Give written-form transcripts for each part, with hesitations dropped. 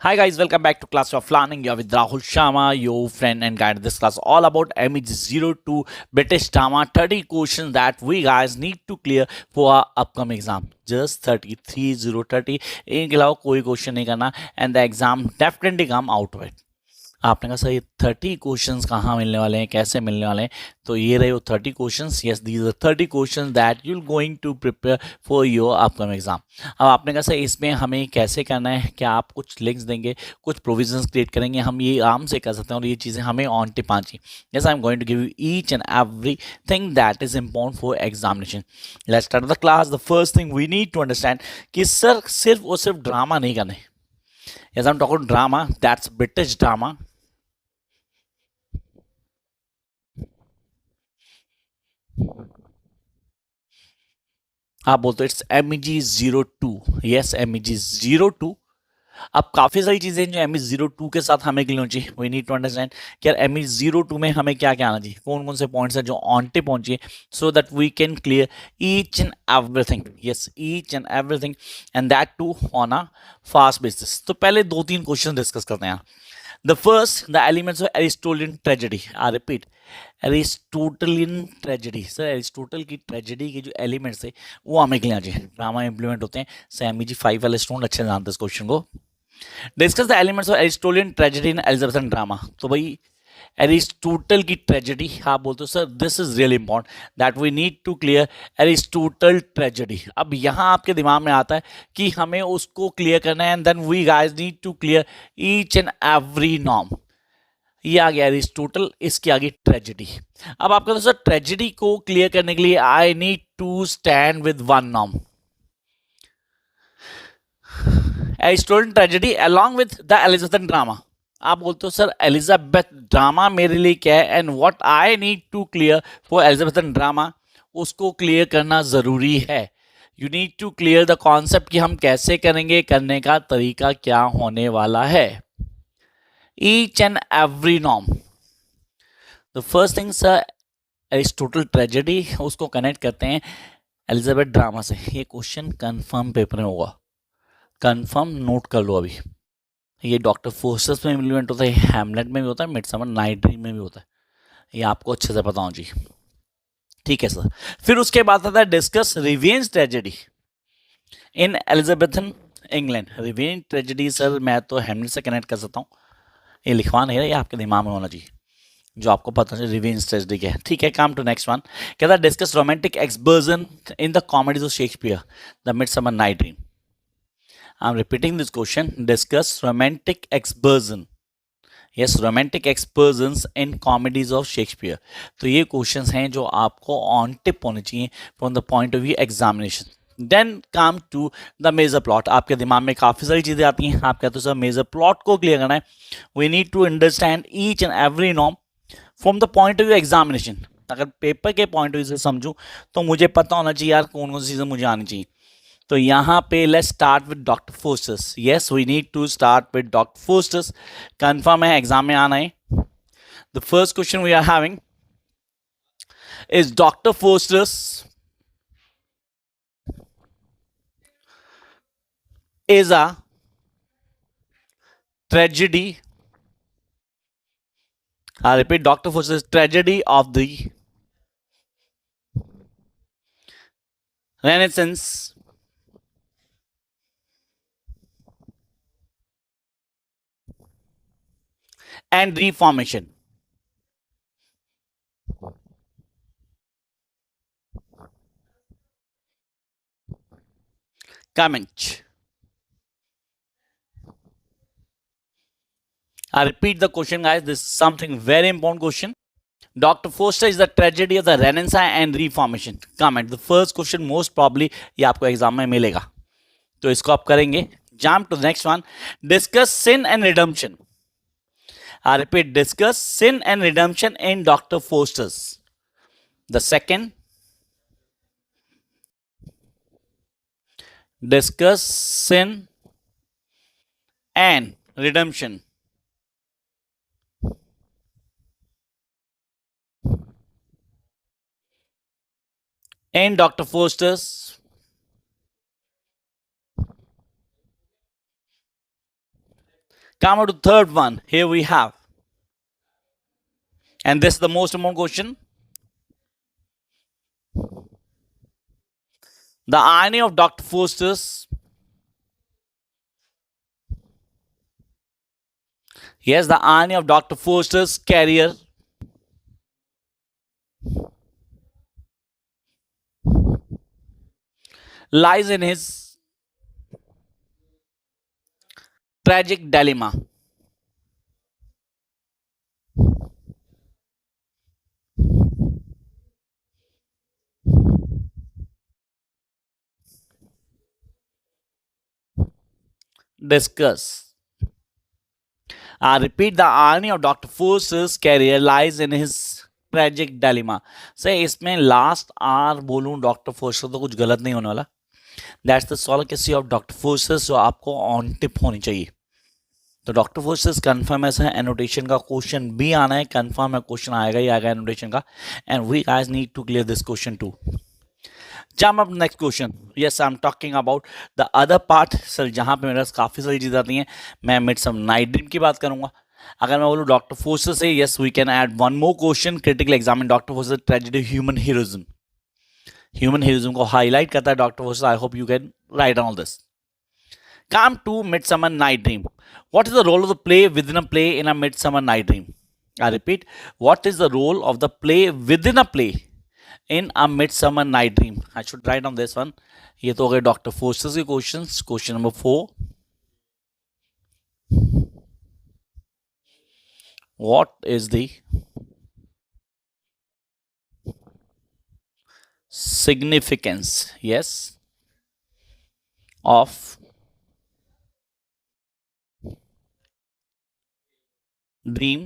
Hi guys, welcome back to Class of Learning. You're with Rahul Sharma, your friend and guide. This class all about MEG02 British Drama 30 questions that we guys need to clear for our upcoming exam. Just 30 इनके अलावा कोई question नहीं करना and the exam definitely come out of it. आपने कहा sir ये 30 questions कहाँ मिलने वाले हैं, कैसे मिलने वाले हैं? तो ये रहे वो 30 questions. Yes, these are 30 questions that you going to prepare for your upcoming exam. अब आपने कहा सर इसमें हमें कैसे करना है, क्या आप कुछ लिंक्स देंगे, कुछ प्रोविजंस क्रिएट करेंगे, हम ये आराम से कर सकते हैं और ये चीज़ें हमें ऑन टिप आनी चाहिए. Yes, I am going to give you each and every thing that is important for examination. Let's start the class. The first thing we need to understand कि सर सिर्फ और सिर्फ ड्रामा नहीं करना है. Yes, I am talking drama, that's British drama. आप बोलते हो इट्स MEG02. Yes, MEG02. अब काफ़ी सारी चीज़ें जो MEG02 के साथ हमें क्लियर होनी चाहिए. वी नीड टू अंडरस्टैंड कि यार MEG02 में हमें क्या क्या आना चाहिए, कौन कौन से पॉइंट्स हैं जो ऑन टिप पहुंचिए, so that we can clear each and everything. Yes, each and everything and that too on a fast basis. तो पहले दो तीन क्वेश्चन डिस्कस करते हैं. The first, the elements of Aristotelian tragedy. I repeat, Aristotelian tragedy. Sir Aristotle की tragedy के जो elements थे वो हमें क्लियर चाहिए. ड्रामा इंप्लीमेंट होते हैं. सैमी जी 5 वाले स्टूडेंट अच्छे से जानते हैं इस क्वेश्चन को. Discuss the elements of Aristotelian tragedy in Elizabethan drama. तो भाई एरिस्टोटल की ट्रेजेडी आप बोलते हो sir this is really important that we need to clear Aristotle tragedy. अब यहाँ आपके दिमाग में आता है कि हमें उसको क्लियर करना है and then we guys need to clear each and every norm. ये आ गया एरिस्टोटल, इसकी आ गई ट्रेजेडी. अब आपका तो सर ट्रेजेडी को क्लियर करने के लिए I need to stand with one norm. Aristotle tragedy along with the Elizabethan drama. आप बोलते हो सर एलिजाबेथ ड्रामा मेरे लिए क्या है and what I need to clear for Elizabethan drama, उसको क्लियर करना ज़रूरी है. You need to clear the concept कि हम कैसे करेंगे, करने का तरीका क्या होने वाला है. Each and every norm. The first thing sir Aristotle tragedy, उसको कनेक्ट करते हैं एलिजाबेथ ड्रामा से. ये क्वेश्चन कंफर्म पेपर में होगा, कंफर्म नोट कर लो अभी. ये डॉक्टर फोर्सेस में इम्प्लीमेंट होता है, हैमलेट में भी होता है, मिडसमर नाइट ड्रीम में भी होता है. ये आपको अच्छे से पता होना चाहिए. ठीक है सर. फिर उसके बाद आता है discuss revenge tragedy in Elizabethan England. Revenge tragedy sir मैं तो हैमलेट से कनेक्ट कर सकता हूँ. ये लिखवा नहीं रहा, ये आपके दिमाग में होना चाहिए जो आपको पता है रिवेंज ट्रेजेडी क्या है. ठीक है, कम टू नेक्स्ट वन. कहता है discuss romantic excursion in the comedies of Shakespeare, the midsummer night dream. I'm repeating this question. Discuss romantic excursion. Yes, romantic excursions in comedies of Shakespeare. तो ये questions हैं जो आपको on tip होने चाहिए from the point of view examination. Then come to the major plot. आपके दिमाग में काफ़ी सारी चीज़ें आती हैं. आप कहते हो सर major plot को clear करना है. We need to understand each and every norm from the point of view examination. अगर पेपर के पॉइंट ऑफ व्यू से समझूं तो मुझे पता होना चाहिए यार कौन कौन सी चीज़ें मुझे आनी चाहिए. तो यहाँ पे let's start with doctor Faustus. Yes, we need to start with doctor Faustus. Confirm है एग्जाम में आना है. The first question we are having is doctor Faustus is a tragedy. I repeat, Dr. Faustus tragedy of the Renaissance and Reformation. Comment. I repeat the question, guys. This is something very important question. Dr. Foster is the tragedy of the Renaissance and Reformation. Comment. The first question most probably ये आपको exam में मिलेगा, तो इसको आप करेंगे. Jump to the next one. Discuss sin and redemption. I repeat, discuss sin and redemption in Dr. Foster's. The second, discuss sin and redemption in Dr. Foster's Come on to third one. Here we have, and this is the most important question. The irony of Dr. Faustus. Yes, the irony of Dr. Faustus' career lies in his tragic dilemma. Discuss. I repeat, the irony of Dr. Faustus' career lies in his tragic dilemma. से इसमें last are बोलूं doctor Forster तो कुछ गलत नहीं होने वाला. That's the सोलोकेसी of doctor फोर्स्टर्स जो आपको ऑन टिप होनी चाहिए. तो डॉक्टर फोर्सेस कंफर्म है, एनोटेशन का क्वेश्चन भी आना है, कंफर्म है क्वेश्चन आएगा ही आएगा एनोटेशन का. And we guys need to clear this question too. Jump up next question. Yes, I am talking about the other part. Sir जहां पे मेरे पास काफी सारी चीजें आती हैं, मैं मिडसम नाइट ड्रीम की बात करूंगा. अगर मैं बोलूँ डॉक्टर फोर्सेस से, yes we can add one more question. Critical exam में doctor Faustus tragedy human heroism. Human heroism को हाईलाइट करता है doctor Faustus. I hope you can write on this. Come to Midsummer Night Dream. What is the role of the play within a play in a Midsummer Night Dream? I repeat, what is the role of the play within a play in a Midsummer Night Dream? I should write on this one. ये तो हो गए doctor forces के questions. Question number 4. What is the significance, yes, of dream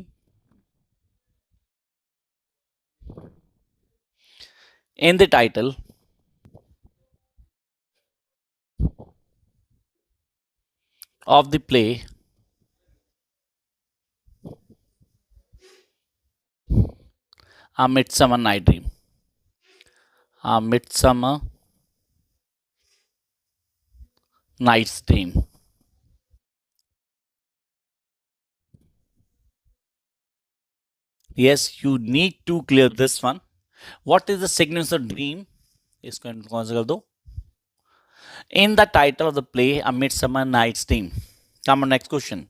in the title of the play A Midsummer Night Dream? A Midsummer Night's Dream. Yes, you need to clear this one. What is the significance of dream? इसको कौन सा कर दो. In the title of the play A Midsummer Night's Dream. Come on, next question.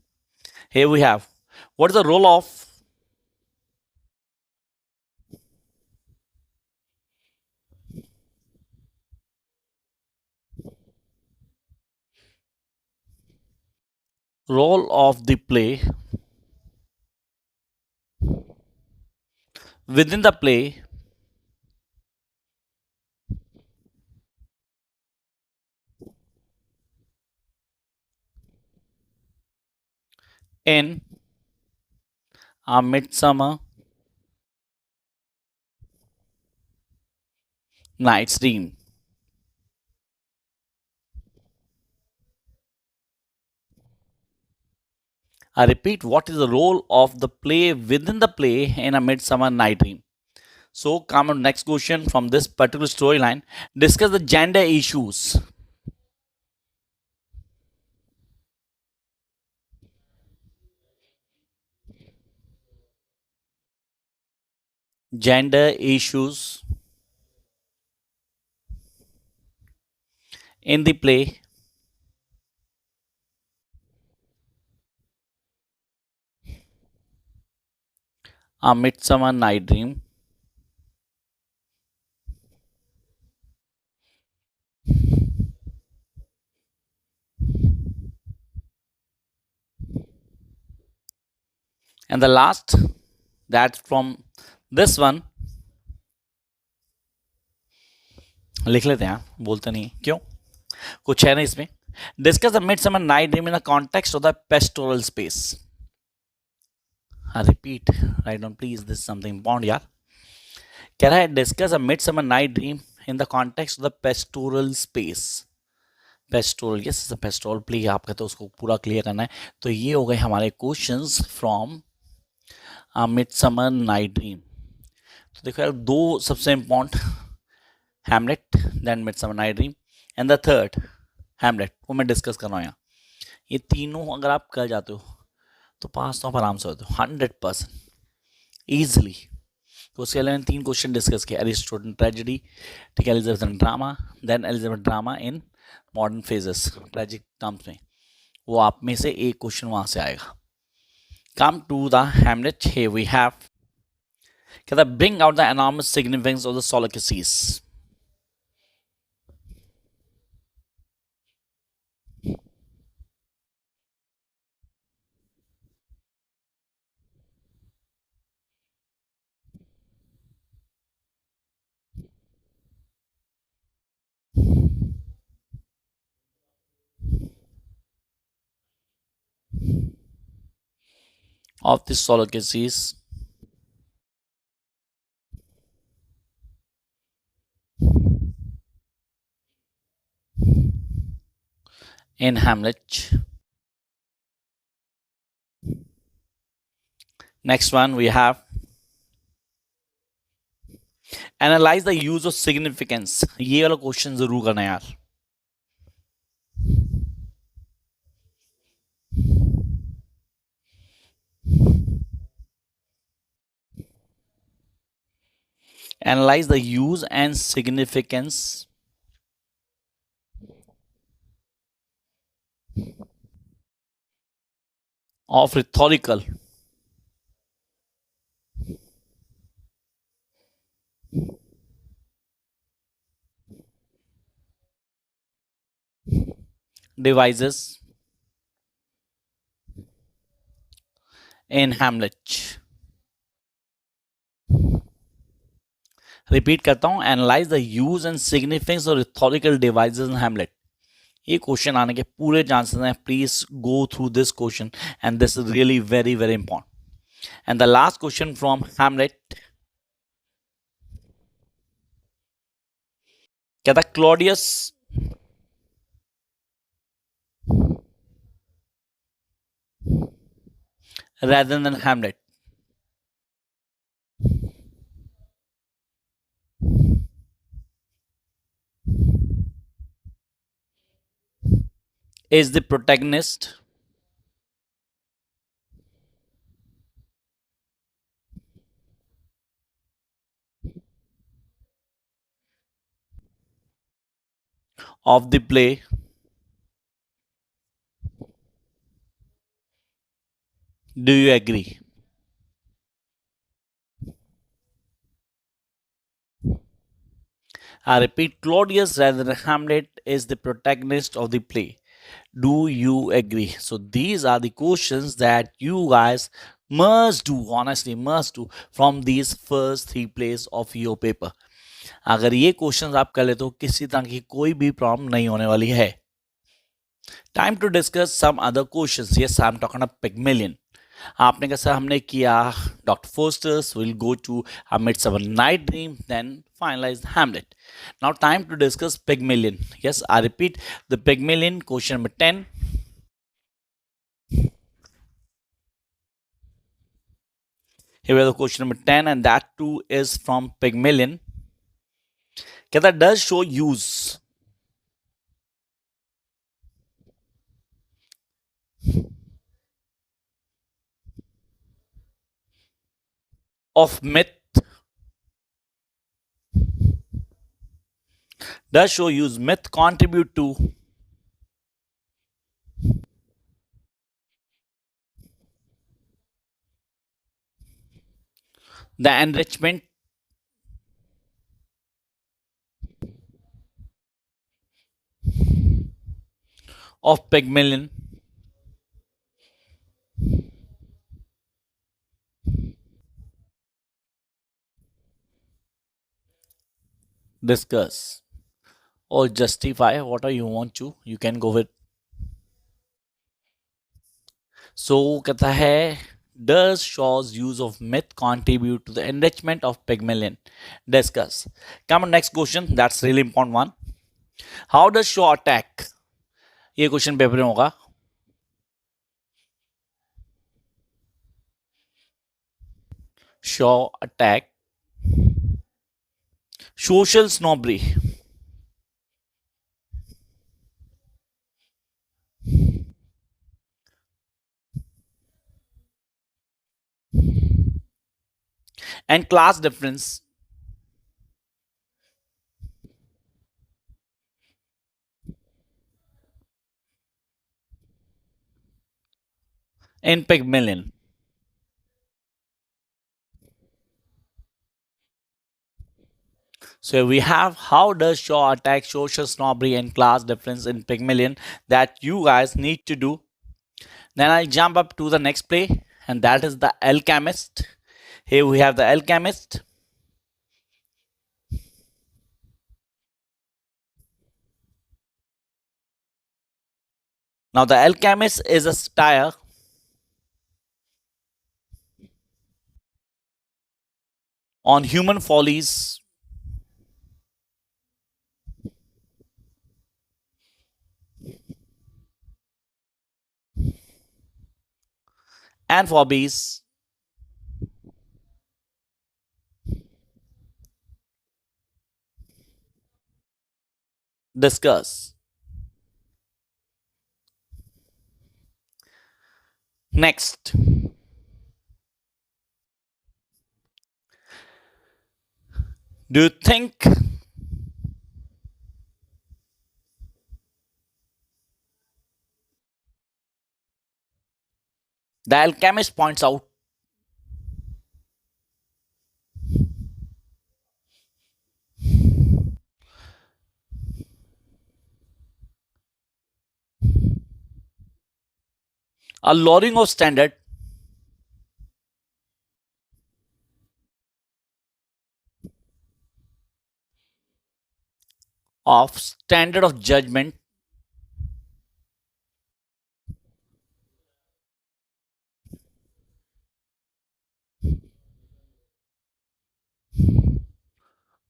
Here we have, what is the role of the play within the play in A Midsummer Night's Dream? I repeat, what is the role of the play within the play in A Midsummer Night Dream? So, come on, next question from this particular storyline. Discuss the gender issues. Gender issues in the play A Midsummer Night Dream. And the last, that's from this one. लिख लेते हैं, बोलते नहीं क्यों, कुछ है ना इसमें. Discuss the midsummer night dream in the context of the pastoral space. I repeat, write down please, this something important यार. कह रहा है discuss a Midsummer night dream in the context of the pastoral space. Pastoral, yes pastoral play आपका, तो उसको पूरा clear करना है. तो ये हो गए हमारे questions from a Midsummer night Dream. तो देखो यार, दो सबसे important, Hamlet, then Midsummer night Dream, and the third Hamlet, वो मैं डिस्कस कर रहा हूँ यहाँ. ये तीनों अगर आप कर जाते हो तो पास तो आप आराम से होते हो 100% ईजिली। तो उसके अलावा 3 क्वेश्चन डिस्कस किया, एरिस्टोटल ट्रेजेडी, ठीक है, Elizabethan drama, then Elizabeth drama in modern phases tragic terms में, वो आप में से एक क्वेश्चन वहां से आएगा। Come to the Hamlet, here we have, कहता है bring out the enormous significance of the soliloquies. of the Solocases in Hamlet. Next one we have analyze the use of significance. ये वाला क्वेश्चन जरूर करना यार। Analyze the use and significance of rhetorical devices in Hamlet. Repeat करता हूं, analyse the use and significance of rhetorical devices in Hamlet. ये question आने के पूरे चांसेस हैं। Please go through this question and this is really very very important. And the last question from Hamlet, कहता Claudius rather than Hamlet. Is the protagonist of the play do you agree? I repeat, Claudius rather than Hamlet is the protagonist of the play. Do you agree? So these are the questions that you guys must do, honestly must do from these first 3 plays of your paper. अगर ये questions आप कर ले तो किसी तरह की कोई भी प्रॉब्लम नहीं होने वाली है। Time to discuss some other questions. Yes, I am talking about Pygmalion. आपने कहा सर हमने किया doctor Faustus, will go to a Midsummer night Dream, then finalize Hamlet. Now time to discuss Pygmalion. Yes, I repeat the Pygmalion, question number 10। Here is the question number 10 and that too is from Pygmalion. कहता does show use of myth, does show use myth contribute to the enrichment of Pygmalion? Discuss or justify whatever you want to, you can go with. So कहता है does Shaw's use of myth contribute to the enrichment of Pygmalion? Discuss. Come on, next question, that's really important one. How does Shaw attack? ये question paper में होगा। Shaw attack social snobbery and class difference in Pygmalion. So we have how does Shaw attack social snobbery and class difference in Pygmalion that you guys need to do. Then I jump up to the next play, and that is the Alchemist. Here we have the Alchemist. Now the Alchemist is a satire on human follies and hobbies. Discuss. Next, do you think the Alchemist points out a lowering of standard of judgment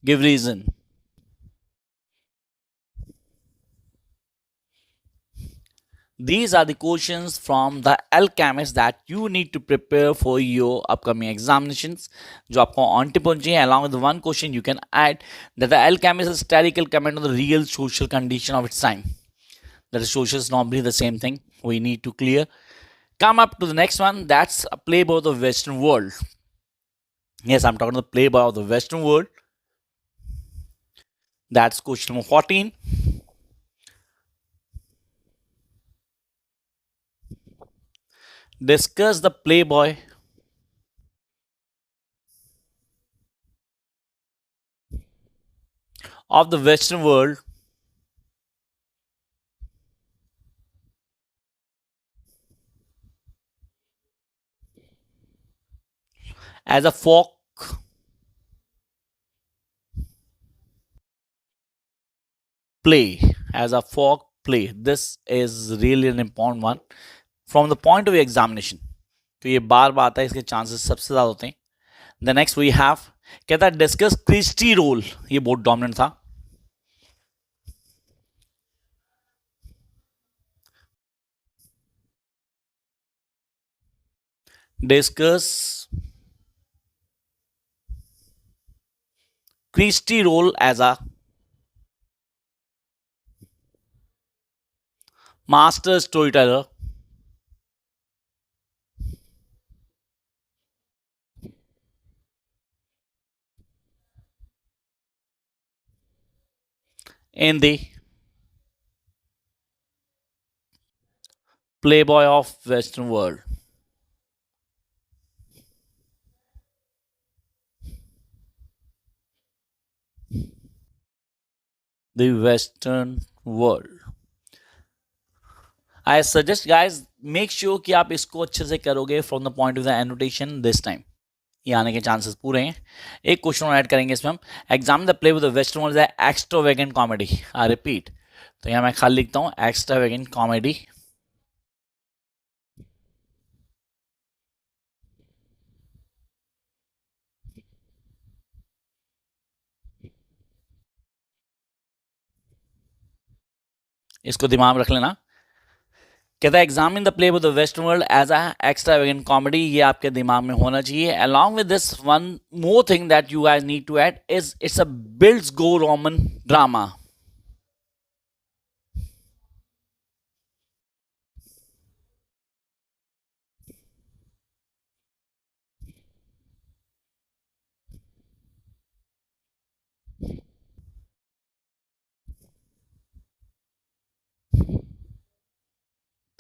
give reason. These are the questions from the Alchemist that you need to prepare for your upcoming examinations. जो आपको on tip होनी चाहिए. Along with one question, you can add that the Alchemist is a satirical comment on the real social condition of its time. That is social snobbery, the same thing we need to clear. Come up to the next one. That's a playboy of the Western world. Yes, I'm talking about the playboy of the Western world. That's question number 14. Discuss the playboy of the Western world as a folk play. As a folk play. This is really an important one. From the point of view examination. तो ये बार बार आता है, इसके chances सबसे ज़्यादा होते हैं. The next we have कहता है डिस्कस क्रिस्टी रोल. ये बहुत डोमिनेंट था. Discuss Christie role as a master storyteller in the playboy of Western world. The Western world. I suggest guys make sure कि आप इसको अच्छे से करोगे from the point of the annotation this time. ये आने के चांसेस पूरे हैं. एक क्वेश्चन और ऐड करेंगे इसमें हम. Examine the play with the Western World as extravagant comedy. I repeat. तो यहाँ मैं खाली लिखता हूँ एक्स्ट्रावेगेंट कॉमेडी. इसको दिमाग में रख लेना. कहता है examine the play with the Western World as a extravagant comedy. ये आपके दिमाग में होना चाहिए. Along with this one more thing that you guys need to add is it's a builds go Roman drama.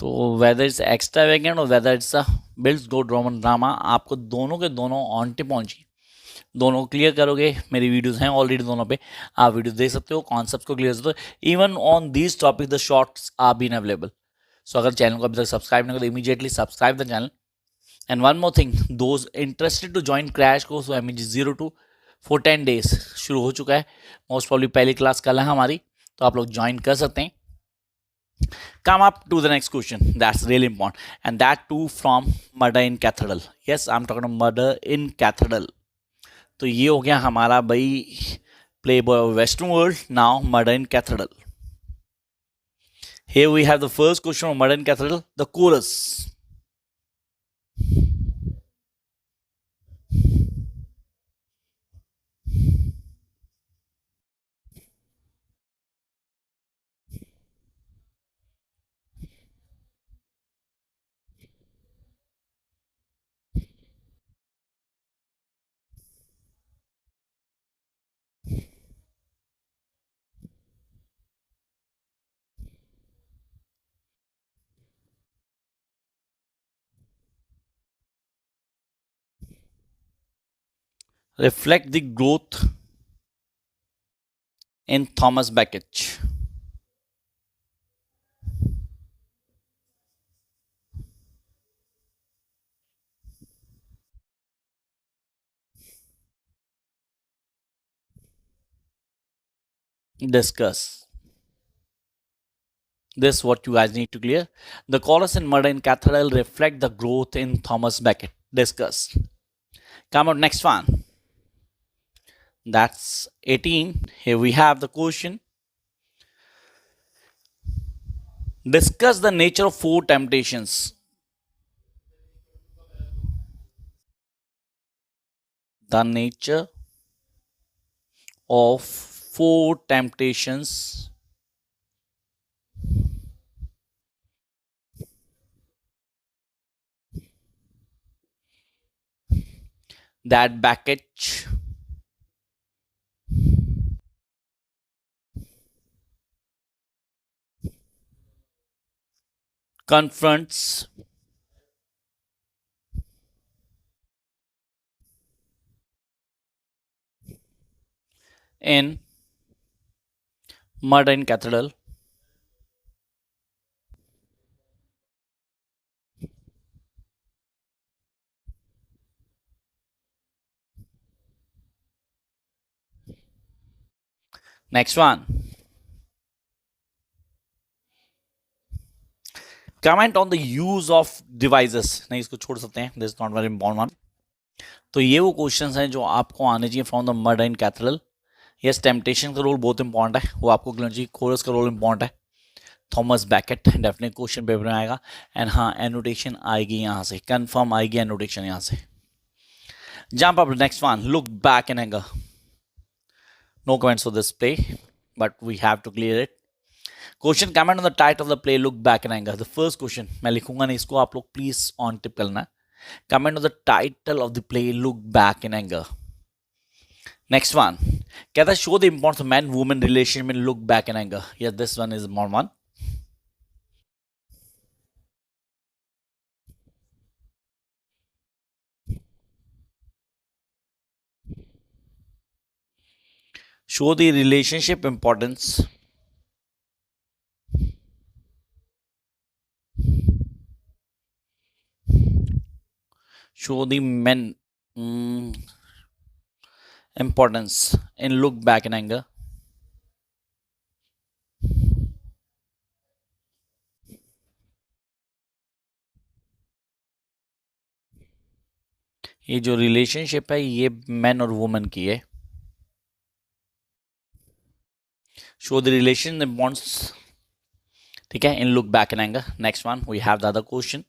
तो वेदर इट्स एक्स्ट्रावेगेंट और whether it's a builds go drama, आपको दोनों के दोनों ऑन टिप पहुंची, दोनों क्लियर करोगे। मेरी वीडियोस हैं ऑलरेडी दोनों पे, आप वीडियो देख सकते हो, कॉन्सेप्ट्स को क्लियर सकते हो। Even on these topic the shorts are been available. So अगर चैनल को अभी तक सब्सक्राइब नहीं करो, immediately subscribe the channel. And one more thing, those interested to join crash course MEG02 for 10 days शुरू हो चुका है। मोस्ट प्रॉब्ली पहली क्लास कल है हमारी, तो आप लोग ज्वाइन कर सकते हैं। Come up to the next question. That's really important, and that too from murder in cathedral. Yes, I'm talking about murder in cathedral. तो ये हो गया हमारा भाई Playboy of Western World. Now murder in cathedral. Here we have the first question of murder in cathedral. The chorus. Reflect the growth in Thomas Becket. Discuss. This is what you guys need to clear. The chorus in murder in cathedral reflect the growth in Thomas Becket. Discuss. Come on, next one. That's 18. Here we have the question. Discuss the nature of 4 temptations. The nature of 4 temptations that Becket confronts in Murder in Cathedral. Next one. Comment on the use of devices. नहीं, इसको छोड़ सकते हैं, this is not very important one. तो ये वो questions हैं जो आपको आने चाहिए from the murder in cathedral. Yes, temptation का रोल बहुत इंपॉर्टेंट है, वो आपको क्लियर चाहिए। कोरस का रोल इंपॉर्टेंट है, Thomas baked definite question paper में आएगा। एंड हाँ, एनोटेशन आएगी यहाँ से, कंफर्म आएगी एनोटेशन यहाँ से। Jump up next one, Look back in Anger. No comments for this play, but we have to clear it. Question, comment on the title of the play look back in Anger. The first question मैं लिखूंगा नहीं, इसको आप लोग please on tip करना है। Comment on the title of the play look back in anger. Next one, कहता है show the importance of man women relation में look back in anger. Yes, this one is more one. Show the relationship importance show the men importance in look back in anger. ये जो relationship है ये man और women की है। Show the relation bonds, ठीक है, in look back in anger. Next one, we have the other question.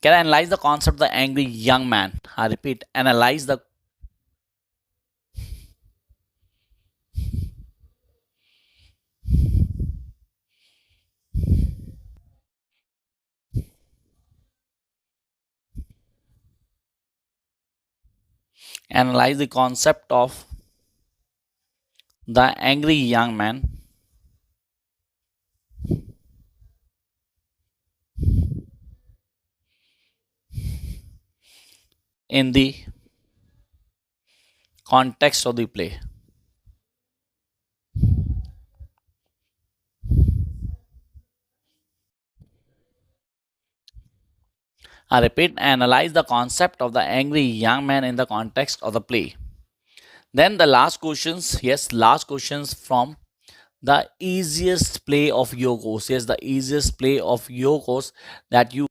Can analyse the concept the angry young man. I repeat, analyse the analyze the concept of the angry young man in the context of the play. I repeat, analyze the concept of the angry young man in the context of the play. Then the last questions, yes, last questions from the easiest play of your course. Yes, the easiest play of your course that you